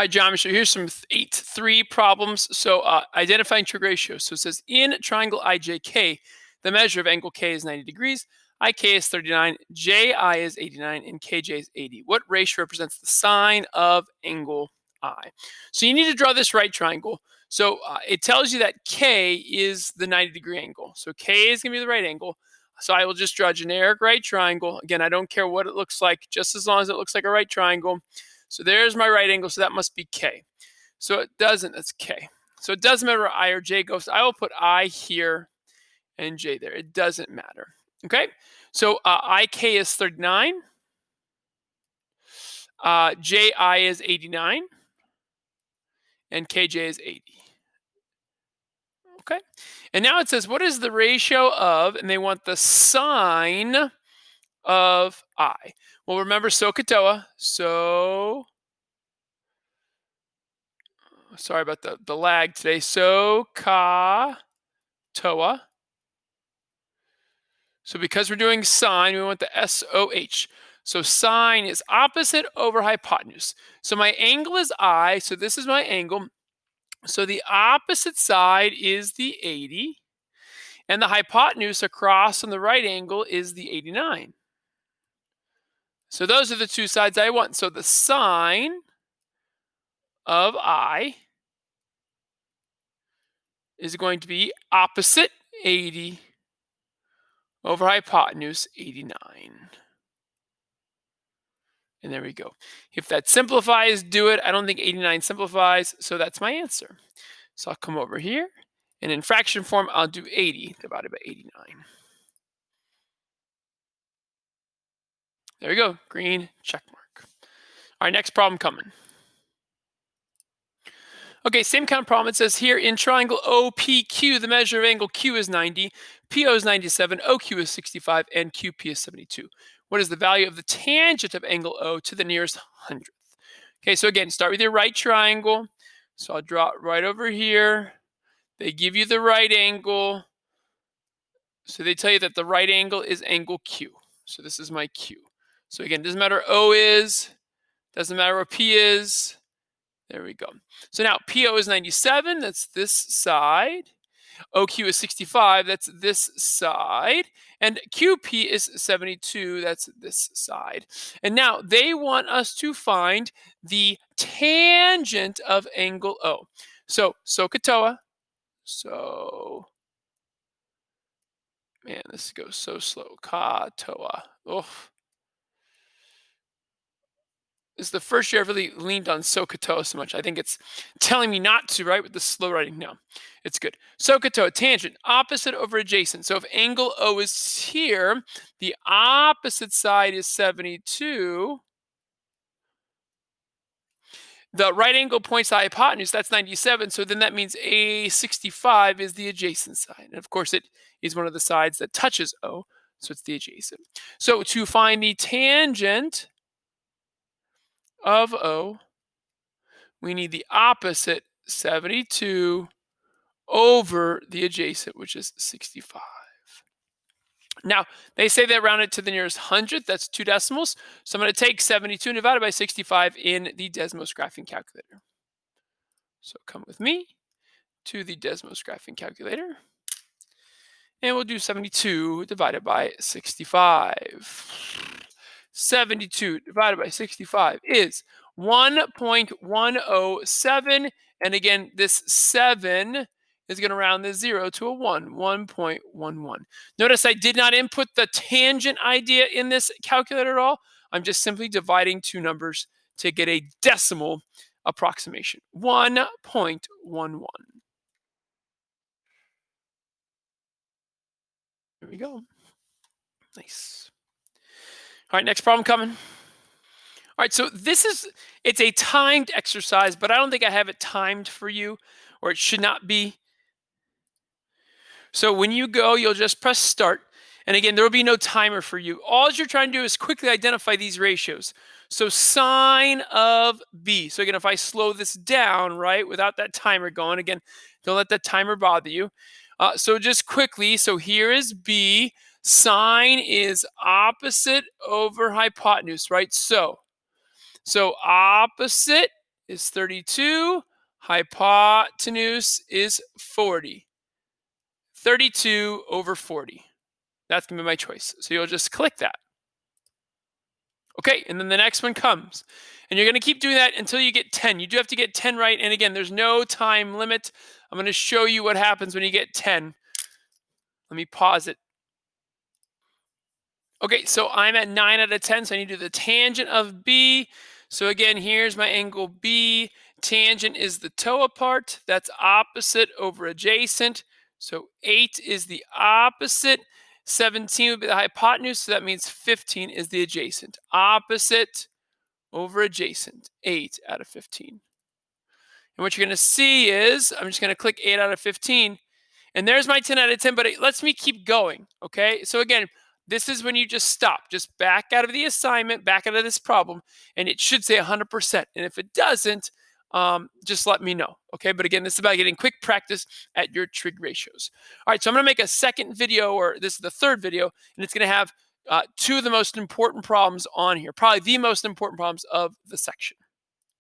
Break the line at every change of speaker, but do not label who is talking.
Hi, geometry. Here's some 8-3 problems. So identifying trig ratios. So it says in triangle IJK, the measure of angle K is 90 degrees, IK is 39, JI is 89, and KJ is 80. What ratio represents the sine of angle I? So you need to draw this right triangle. So it tells you that K is the 90-degree angle. So K is going to be the right angle. So I will just draw a generic right triangle. Again, I don't care what it looks like, just as long as it looks like a right triangle. So there's my right angle, so that must be K. So it doesn't, that's K. So it doesn't matter where I or J goes. So I will put I here and J there. It doesn't matter. Okay, so IK is 39. JI is 89. And KJ is 80. Okay, and now it says, what is the ratio of, and they want the sine of I. Well, remember SOHCAHTOA. So sorry about the lag today. SOHCAHTOA. So because we're doing sine, we want the SOH. So sine is opposite over hypotenuse. So my angle is I, so this is my angle. So the opposite side is the 80, and the hypotenuse across on the right angle is the 89. So those are the two sides I want. So the sine of I is going to be opposite 80 over hypotenuse 89. And there we go. If that simplifies, do it. I don't think 89 simplifies, so that's my answer. So I'll come over here, and in fraction form, I'll do 80 divided by 89. There we go, green check mark. All right, next problem coming. Okay, same kind of problem. It says here in triangle OPQ, the measure of angle Q is 90, PO is 97, OQ is 65, and QP is 72. What is the value of the tangent of angle O to the nearest hundredth? Okay, so again, start with your right triangle. So I'll draw it right over here. They give you the right angle. So they tell you that the right angle is angle Q. So this is my Q. So again, doesn't matter what O is, doesn't matter what P is. There we go. So now PO is 97, that's this side. OQ is 65, that's this side. And QP is 72, that's this side. And now they want us to find the tangent of angle O. So SOHCAHTOA. So, man, this goes so slow. KAHTOA. Oh. This is the first year I've really leaned on SOHCAHTOA so much. I think it's telling me not to, right, with the slow writing. No, it's good. SOHCAHTOA, tangent, opposite over adjacent. So if angle O is here, the opposite side is 72. The right angle points to hypotenuse, that's 97. So then that means A65 is the adjacent side. And of course, it is one of the sides that touches O, so it's the adjacent. So to find the tangent of O, we need the opposite 72 over the adjacent, which is 65. Now, they say they round it to the nearest hundredth. That's 2 decimals. So I'm going to take 72 and divide it by 65 in the Desmos graphing calculator. So come with me to the Desmos graphing calculator. And we'll do 72 divided by 65. 72 divided by 65 is 1.107. And again, this 7 is going to round this 0 to a 1.11. Notice I did not input the tangent idea in this calculator at all. I'm just simply dividing two numbers to get a decimal approximation. 1.11. There we go. Nice. All right, next problem coming. All right, so it's a timed exercise, but I don't think I have it timed for you, or it should not be. So when you go, you'll just press start. And again, there will be no timer for you. All you're trying to do is quickly identify these ratios. So sine of B. So again, if I slow this down, right, without that timer going, again, don't let that timer bother you. So just quickly, so here is B. Sine is opposite over hypotenuse, right? So opposite is 32. Hypotenuse is 40. 32 over 40. That's going to be my choice. So you'll just click that. Okay, and then the next one comes. And you're going to keep doing that until you get 10. You do have to get 10 right. And again, there's no time limit. I'm going to show you what happens when you get 10. Let me pause it. Okay, so I'm at 9 out of 10, so I need to do the tangent of B. So again, here's my angle B. Tangent is the toe apart. That's opposite over adjacent. So 8 is the opposite. 17 would be the hypotenuse, so that means 15 is the adjacent. Opposite over adjacent, 8 out of 15. And what you're going to see is, I'm just going to click 8 out of 15. And there's my 10 out of 10, but it lets me keep going, okay? So again, this is when you just stop. Just back out of the assignment, back out of this problem, and it should say 100%. And if it doesn't, just let me know, okay? But again, this is about getting quick practice at your trig ratios. All right, so I'm going to make a second video, or this is the third video, and it's going to have two of the most important problems on here, probably the most important problems of the section.